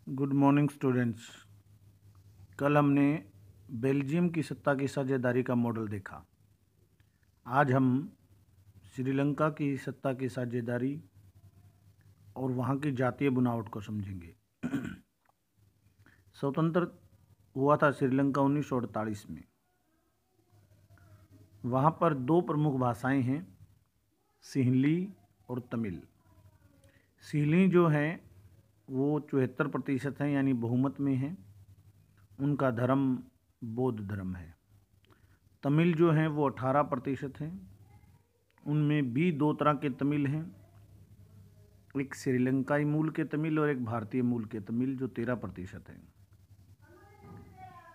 Good morning students. कल हमने Belgium की सत्ता की साझेदारी का मॉडल देखा। आज हम श्रीलंका की सत्ता की साझेदारी और वहाँ की जातीय बनावट को समझेंगे। स्वतंत्र हुआ था श्रीलंका 1948 में। वहाँ पर दो प्रमुख भाषाएं हैं, सिंहली और तमिल। सिंहली जो हैं वो 74% हैं, यानी बहुमत में हैं। उनका धर्म बौद्ध धर्म है। तमिल जो हैं वो 18% हैं। उनमें भी दो तरह के तमिल हैं, एक श्रीलंकाई मूल के तमिल और एक भारतीय मूल के तमिल, जो 13% हैं।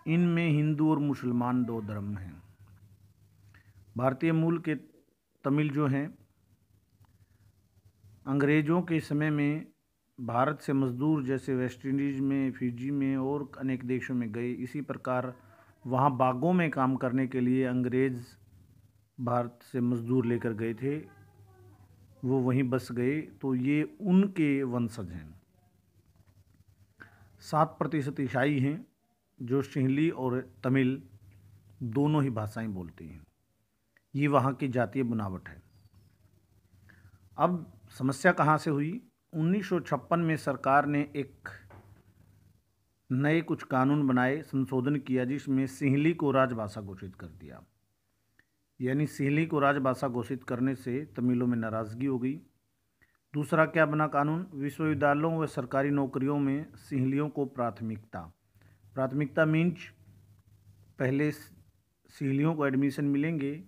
इनमें हिंदू और मुसलमान दो धर्म हैं। भारतीय मूल के तमिल जो हैं, अंग्रेज़ों के समय में भारत से मजदूर जैसे वेस्ट इंडीज़ में, फिजी में और अनेक देशों में गए। इसी प्रकार वहाँ बागों में काम करने के लिए अंग्रेज़ भारत से मजदूर लेकर गए थे, वो वहीं बस गए, तो ये उनके वंशज हैं। 7% ईसाई हैं जो सिंहली और तमिल दोनों ही भाषाएं बोलते हैं। ये वहाँ की जातीय बनावट है। अब समस्या कहाँ से हुई? 1956 में सरकार ने एक नए कुछ कानून बनाए, संशोधन किया, जिसमें सिंहली को राजभाषा घोषित कर दिया। यानी सिंहली को राजभाषा घोषित करने से तमिलों में नाराज़गी हो गई। दूसरा क्या बना कानून? विश्वविद्यालयों व सरकारी नौकरियों में सिंहलियों को प्राथमिकता मीन्स पहले सिंहलियों को एडमिशन मिलेंगे,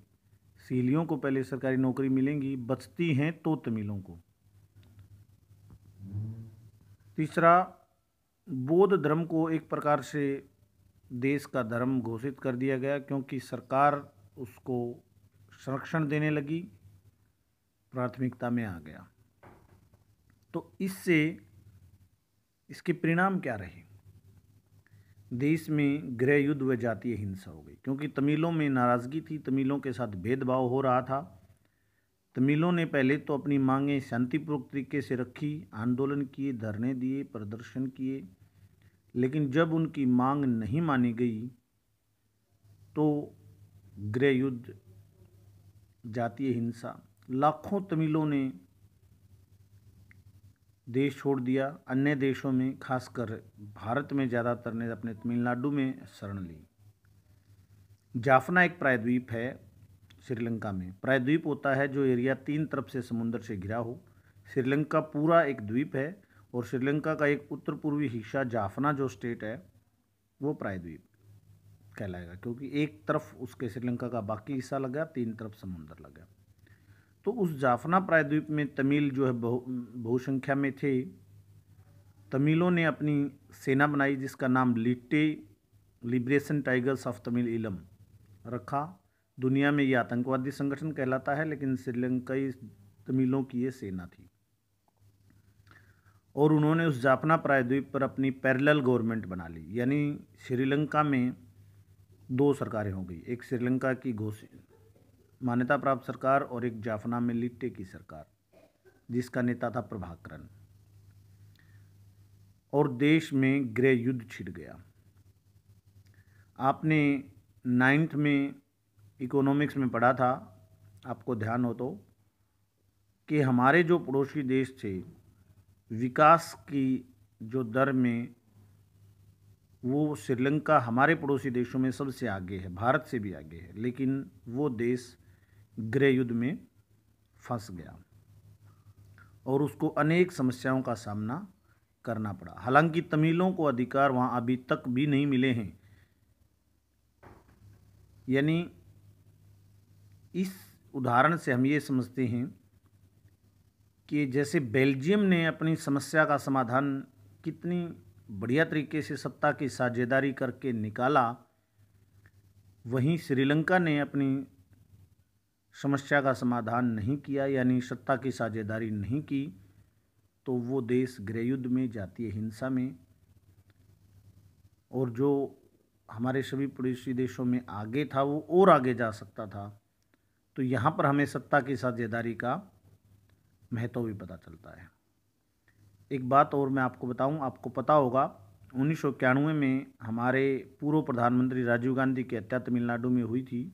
सिंहलियों को पहले सरकारी नौकरी मिलेंगी, बचती हैं तो तमिलों को। तीसरा, बौद्ध धर्म को एक प्रकार से देश का धर्म घोषित कर दिया गया, क्योंकि सरकार उसको संरक्षण देने लगी, प्राथमिकता में आ गया। तो इसके परिणाम क्या रहे? देश में गृह युद्ध व जातीय हिंसा हो गई, क्योंकि तमिलों में नाराज़गी थी, तमिलों के साथ भेदभाव हो रहा था। तमिलों ने पहले तो अपनी मांगें शांतिपूर्वक तरीके से रखी, आंदोलन किए, धरने दिए, प्रदर्शन किए, लेकिन जब उनकी मांग नहीं मानी गई तो गृह युद्ध, जातीय हिंसा, लाखों तमिलों ने देश छोड़ दिया। अन्य देशों में, खासकर भारत में ज़्यादातर ने अपने तमिलनाडु में शरण ली। जाफना एक प्रायद्वीप है श्रीलंका में। प्रायद्वीप होता है जो एरिया 3 तरफ से समुद्र से घिरा हो। श्रीलंका पूरा एक द्वीप है और श्रीलंका का एक उत्तर पूर्वी हिस्सा जाफना जो स्टेट है वो प्रायद्वीप कहलाएगा, क्योंकि एक तरफ उसके श्रीलंका का बाकी हिस्सा लगा, 3 तरफ समुद्र लगा। तो उस जाफना प्रायद्वीप में तमिल जो है बहुसंख्या में थे। तमिलों ने अपनी सेना बनाई जिसका नाम लिट्टे लिबरेशन टाइगर्स ऑफ तमिल इलम रखा। दुनिया में ये आतंकवादी संगठन कहलाता है, लेकिन श्रीलंकाई तमिलों की ये सेना थी। और उन्होंने उस जाफना प्रायद्वीप पर अपनी पैरेलल गवर्नमेंट बना ली, यानी श्रीलंका में दो सरकारें हो गई, एक श्रीलंका की घोषित मान्यता प्राप्त सरकार और एक जाफना में लिट्टे की सरकार, जिसका नेता था प्रभाकरन। और देश में गृह युद्ध छिड़ गया। आपने 9th में इकोनॉमिक्स में पढ़ा था, आपको ध्यान हो तो, कि हमारे जो पड़ोसी देश थे, विकास की जो दर में वो श्रीलंका हमारे पड़ोसी देशों में सबसे आगे है, भारत से भी आगे है, लेकिन वो देश गृह युद्ध में फंस गया और उसको अनेक समस्याओं का सामना करना पड़ा। हालांकि तमिलों को अधिकार वहाँ अभी तक भी नहीं मिले हैं। यानी इस उदाहरण से हम ये समझते हैं कि जैसे बेल्जियम ने अपनी समस्या का समाधान कितनी बढ़िया तरीके से सत्ता की साझेदारी करके निकाला, वहीं श्रीलंका ने अपनी समस्या का समाधान नहीं किया, यानी सत्ता की साझेदारी नहीं की, तो वो देश गृह युद्ध में, जातीय हिंसा में, और जो हमारे सभी पड़ोसी देशों में आगे था वो और आगे जा सकता था। तो यहाँ पर हमें सत्ता की साझेदारी का महत्व भी पता चलता है। एक बात और मैं आपको बताऊं, आपको पता होगा 1991 में हमारे पूर्व प्रधानमंत्री राजीव गांधी की हत्या तमिलनाडु में हुई थी,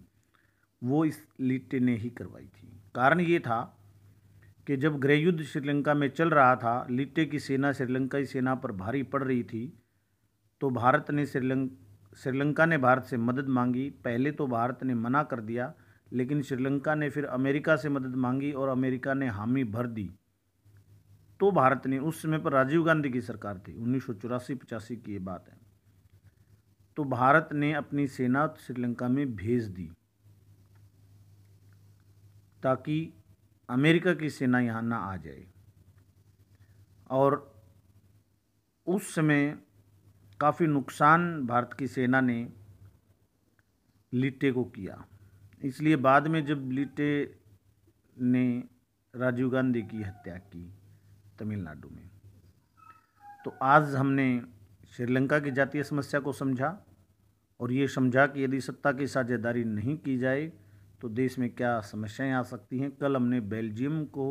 वो इस लिट्टे ने ही करवाई थी। कारण ये था कि जब गृह युद्ध श्रीलंका में चल रहा था, लिट्टे की सेना श्रीलंकाई सेना पर भारी पड़ रही थी, तो भारत ने श्रीलंका ने भारत से मदद मांगी। पहले तो भारत ने मना कर दिया, लेकिन श्रीलंका ने फिर अमेरिका से मदद मांगी और अमेरिका ने हामी भर दी। तो भारत ने, उस समय पर राजीव गांधी की सरकार थी, 1984-85 की ये बात है, तो भारत ने अपनी सेना श्रीलंका में भेज दी ताकि अमेरिका की सेना यहाँ ना आ जाए। और उस समय काफ़ी नुकसान भारत की सेना ने लिट्टे को किया। इसलिए बाद में जब लिट्टे ने राजीव गांधी की हत्या की तमिलनाडु में, तो आज हमने श्रीलंका की जातीय समस्या को समझा और ये समझा कि यदि सत्ता की साझेदारी नहीं की जाए तो देश में क्या समस्याएं आ सकती हैं। कल हमने बेल्जियम को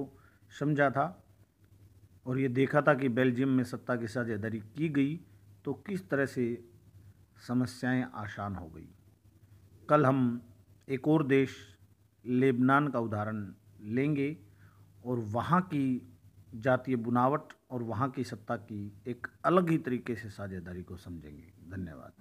समझा था और ये देखा था कि बेल्जियम में सत्ता की साझेदारी की गई तो किस तरह से समस्याएं आसान हो गई। कल हम एक और देश लेबनान का उदाहरण लेंगे और वहाँ की जातीय बुनावट और वहाँ की सत्ता की एक अलग ही तरीके से साझेदारी को समझेंगे। धन्यवाद।